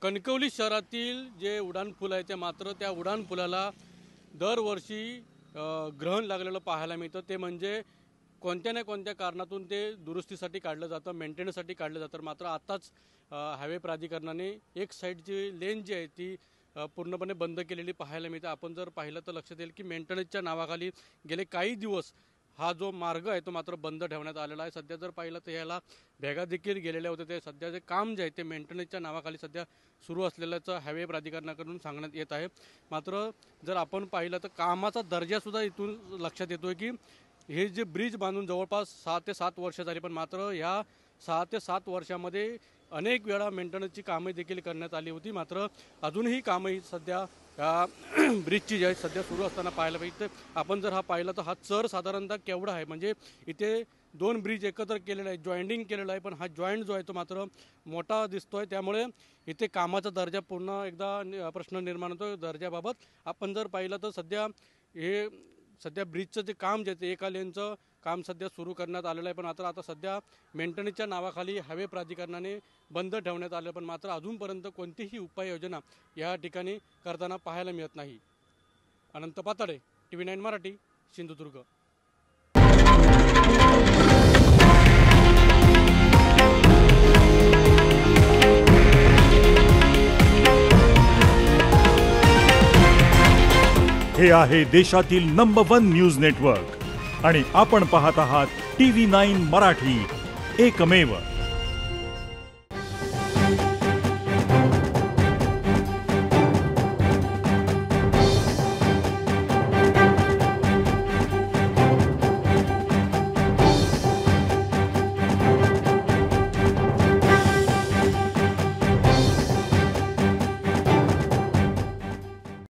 कणकवली शहरातील जे उड्डाणपूल आहे ते मात्र त्या उड्डाणपुलाला दरवर्षी ग्रहण लागलेलं पाहायला मिळतं। ते म्हणजे कोणत्या ना कोणत्या कारणातून ते दुरुस्तीसाठी काढलं जातं, मेंटेनन्ससाठी काढलं जातं। मात्र आताच हायवे प्राधिकरणाने एक साईडची लेन जी आहे ती पूर्णपणे बंद केलेली पाहायला मिळते। आपण जर पाहिलं तर लक्षात येईल की मेंटेनन्सच्या नावाखाली गेले काही दिवस हा जो मार्ग आहे तो मात्र बंद ठेवण्यात आलेला आहे। सध्या जर पाहिलं तर याला भेगा देखील गेलेल्या होत्या। ते सध्या जे काम जे आहे ते मेंटेनन्सच्या नावाखाली सध्या सुरू असलेल्याचं हायवे प्राधिकरणाकडून सांगण्यात येत आहे। मात्र जर आपण पाहिलं तर कामाचा दर्जासुद्धा इथून लक्षात येतोय की हे जे ब्रिज बांधून जवळपास 6 ते 7 वर्ष झाली, पण मात्र ह्या 6 ते 7 वर्षामध्ये अनेक वेळा मेंटेनन्सची कामे देखील करण्यात आली होती। मात्र अजूनही कामही सध्या ब्रिजची जी आहे सध्या सुरू असताना पाहायला पाहिजे। आपण जर हा पाहिला तर हा चर साधारणतः केवढा आहे, म्हणजे इथे 2 ब्रिज एकत्र केलेला आहे, जॉईंडिंग केलेलं आहे, पण हा जॉईंट जो आहे तो मात्र मोठा दिसतोय। त्यामुळे इथे कामाचा दर्जा पुन्हा एकदा प्रश्न निर्माण होतो दर्जाबाबत। आपण जर पाहिलं तर सध्या ब्रिजचं जे काम जे आहे एका लेनचं काम सध्या सुरू करण्यात आलेलं आहे, पण आता सध्या मेंटेनन्सच्या नावाखाली हायवे प्राधिकरणाने बंद ठेवण्यात आलं, पण मात्र अजूनपर्यंत कोणतीही उपाययोजना या ठिकाणी करताना पाहायला मिळत नाही। अनंत पाताडे, TV9 मराठी, सिंधुदुर्ग। हे आहे देशातील नंबर 1 न्यूज नेटवर्क आणि आपण पाहत आहात TV9 मराठी, एकमेव।